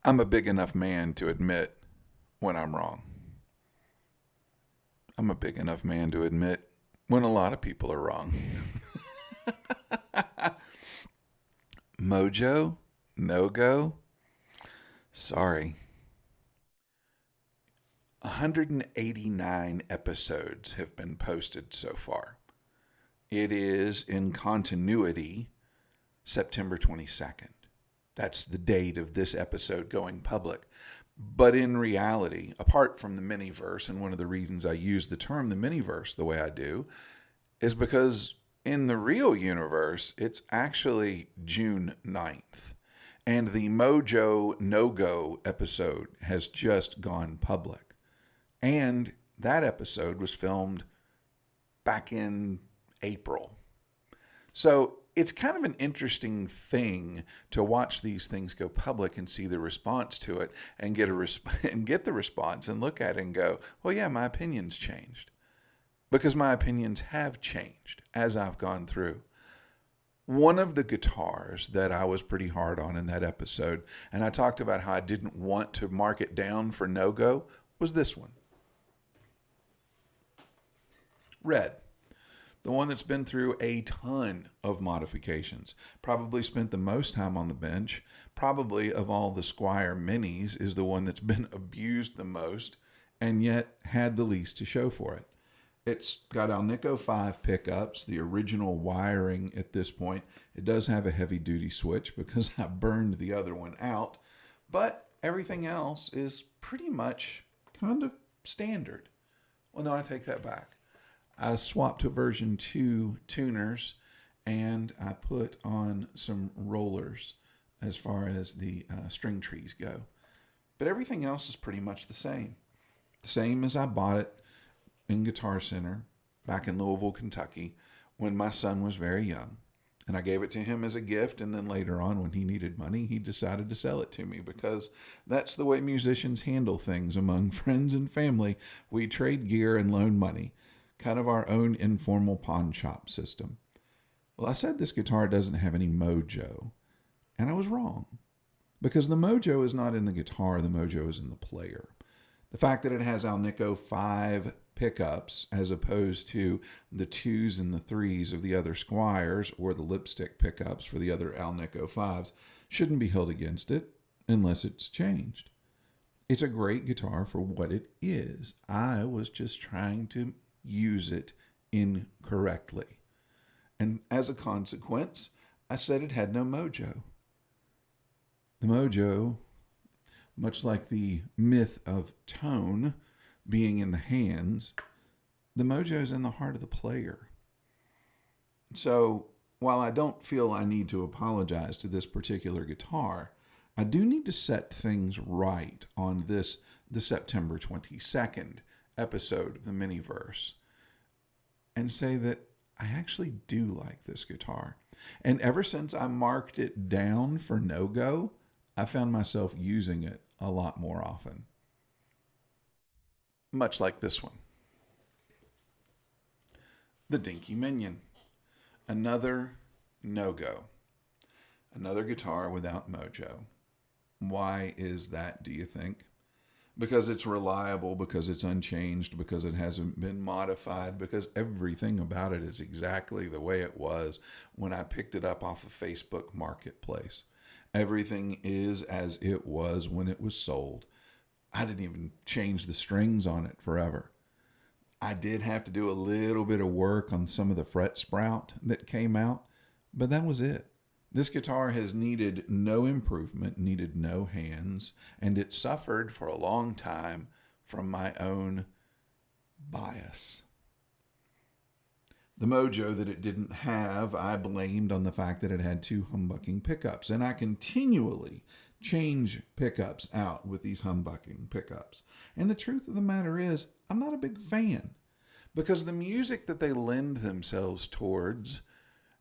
I'm a big enough man to admit when I'm wrong. I'm a big enough man to admit when a lot of people are wrong. Mojo? No go? Sorry. 189 episodes have been posted so far. It is in continuity September 22nd. That's the date of this episode going public. But in reality, apart from the Miniverse, and one of the reasons I use the term the Miniverse the way I do, is because in the real universe, it's actually June 9th. And the Mojo No-Go episode has just gone public. And that episode was filmed back in April. So it's kind of an interesting thing to watch these things go public and see the response to it and get the response and look at it and go, well, yeah, my opinion's changed. Because my opinions have changed as I've gone through. One of the guitars that I was pretty hard on in that episode, and I talked about how I didn't want to mark it down for no-go, was this one. Red. The one that's been through a ton of modifications. Probably spent the most time on the bench. Probably of all the Squier Minis is the one that's been abused the most and yet had the least to show for it. It's got Alnico 5 pickups, the original wiring at this point. It does have a heavy duty switch because I burned the other one out. But everything else is pretty much kind of standard. Well, no, I take that back. I swapped to version 2 tuners and I put on some rollers as far as the string trees go. But everything else is pretty much the same. The same as I bought it in Guitar Center back in Louisville, Kentucky when my son was very young. And I gave it to him as a gift, and then later on when he needed money, he decided to sell it to me because that's the way musicians handle things among friends and family. We trade gear and loan money. Kind of our own informal pawn shop system. Well, I said this guitar doesn't have any mojo, and I was wrong. Because the mojo is not in the guitar, the mojo is in the player. The fact that it has Alnico 5 pickups as opposed to the 2s and the 3s of the other Squiers or the lipstick pickups for the other Alnico 5s shouldn't be held against it unless it's changed. It's a great guitar for what it is. I was just trying to use it incorrectly. And as a consequence, I said it had no mojo. The mojo, much like the myth of tone being in the hands, the mojo is in the heart of the player. So while I don't feel I need to apologize to this particular guitar, I do need to set things right on the September 22nd episode of the Miniverse and say that I actually do like this guitar. And ever since I marked it down for no-go, I found myself using it a lot more often. Much like this one. The Dinky Minion. Another no-go. Another guitar without mojo. Why is that, do you think? Because it's reliable, because it's unchanged, because it hasn't been modified, because everything about it is exactly the way it was when I picked it up off of Facebook Marketplace. Everything is as it was when it was sold. I didn't even change the strings on it forever. I did have to do a little bit of work on some of the fret sprout that came out, but that was it. This guitar has needed no improvement, needed no hands, and it suffered for a long time from my own bias. The mojo that it didn't have, I blamed on the fact that it had 2 humbucking pickups, and I continually change pickups out with these humbucking pickups. And the truth of the matter is, I'm not a big fan, because the music that they lend themselves towards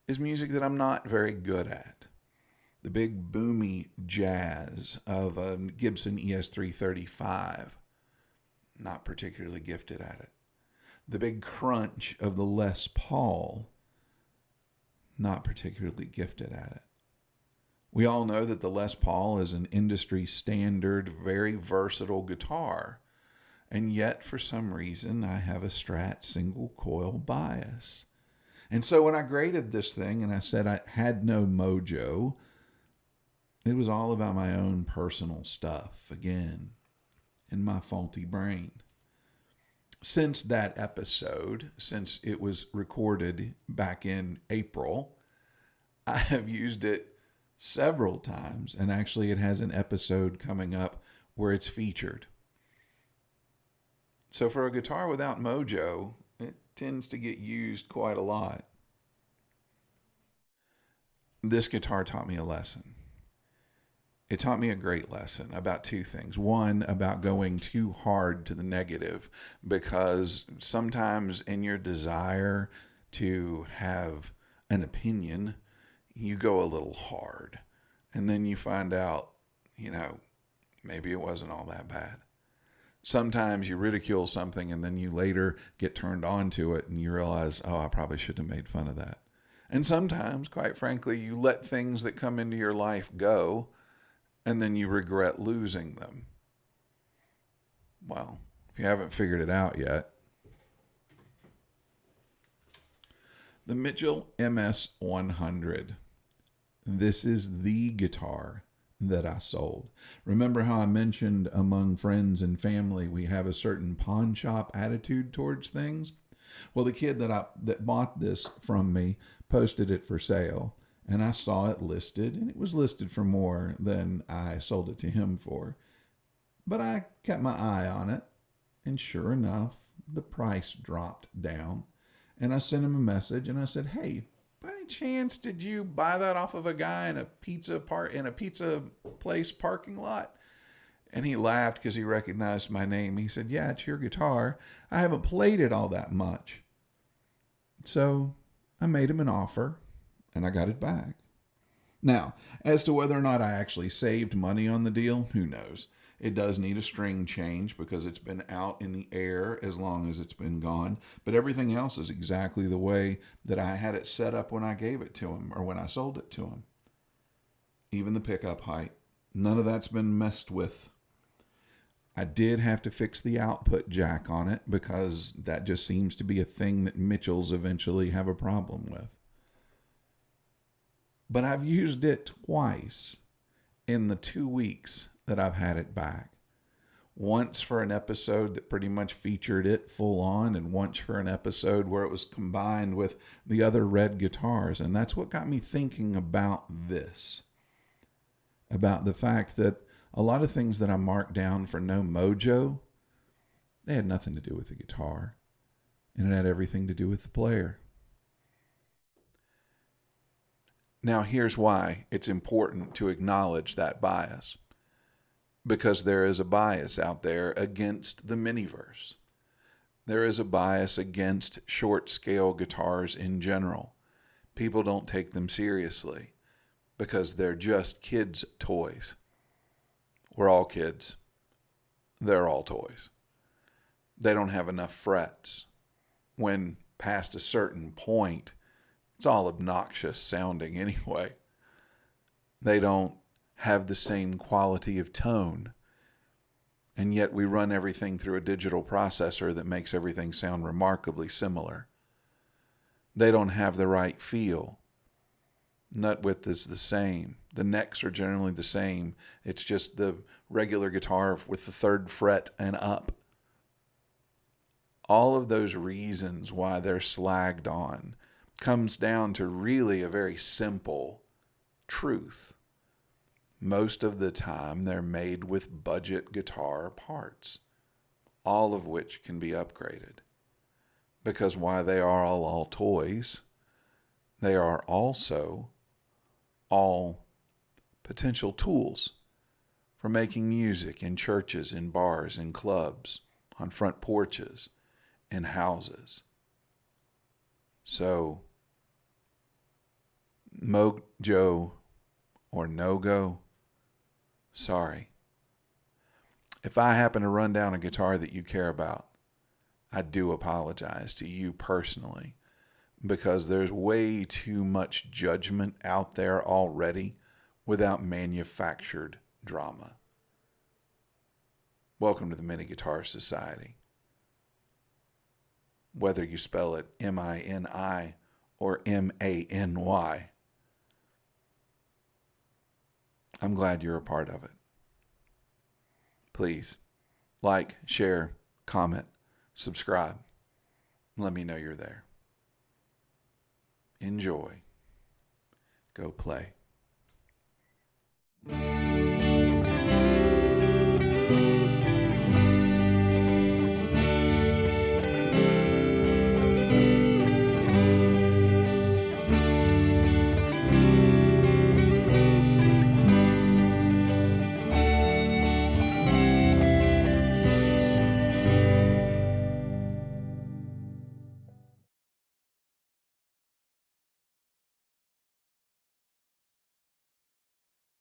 is music that I'm not very good at. The big boomy jazz of a Gibson ES335, not particularly gifted at it. The big crunch of the Les Paul, not particularly gifted at it. We all know that the Les Paul is an industry standard, very versatile guitar. And yet, for some reason, I have a Strat single coil bias. And so when I graded this thing and I said I had no mojo, it was all about my own personal stuff again in my faulty brain. Since that episode, since it was recorded back in April, I have used it several times, and actually it has an episode coming up where it's featured. So for a guitar without mojo, it tends to get used quite a lot. This guitar taught me a lesson. It taught me a great lesson about two things. One, about going too hard to the negative, because sometimes in your desire to have an opinion, you go a little hard. And then you find out, maybe it wasn't all that bad. Sometimes you ridicule something and then you later get turned on to it and you realize, oh, I probably shouldn't have made fun of that. And sometimes, quite frankly, you let things that come into your life go and then you regret losing them. Well, if you haven't figured it out yet, the Mitchell MS-100. This is the guitar that I sold. Remember how I mentioned among friends and family we have a certain pawn shop attitude towards things? Well, the kid that bought this from me posted it for sale, and I saw it listed, and it was listed for more than I sold it to him for. But I kept my eye on it, and sure enough, the price dropped down. And I sent him a message, and I said, hey, by any chance, did you buy that off of a guy in a pizza place parking lot? And he laughed because he recognized my name. He said, yeah, it's your guitar. I haven't played it all that much. So I made him an offer, and I got it back. Now, as to whether or not I actually saved money on the deal, who knows? It does need a string change because it's been out in the air as long as it's been gone. But everything else is exactly the way that I had it set up when I gave it to him or when I sold it to him. Even the pickup height. None of that's been messed with. I did have to fix the output jack on it because that just seems to be a thing that Mitchells eventually have a problem with. But I've used it twice in the 2 weeks that I've had it back. Once for an episode that pretty much featured it full on, and once for an episode where it was combined with the other red guitars. And that's what got me thinking about this. About the fact that a lot of things that I marked down for no mojo, they had nothing to do with the guitar. And it had everything to do with the player. Now here's why it's important to acknowledge that bias. Because there is a bias out there against the Miniverse. There is a bias against short scale guitars in general. People don't take them seriously because they're just kids' toys. We're all kids. They're all toys. They don't have enough frets. When past a certain point, it's all obnoxious sounding anyway. They don't have the same quality of tone. And yet we run everything through a digital processor that makes everything sound remarkably similar. They don't have the right feel. Nut width is the same. The necks are generally the same. It's just the regular guitar with the third fret and up. All of those reasons why they're slagged on comes down to really a very simple truth. Most of the time, they're made with budget guitar parts, all of which can be upgraded. Because while they are all toys, they are also all potential tools for making music in churches, in bars, in clubs, on front porches, in houses. So, mojo or no-go, sorry. If I happen to run down a guitar that you care about, I do apologize to you personally, because there's way too much judgment out there already without manufactured drama. Welcome to the Miniguitarsociety. Whether you spell it M-I-N-I or M-A-N-Y, I'm glad you're a part of it. Please like, share, comment, subscribe. Let me know you're there. Enjoy. Go play.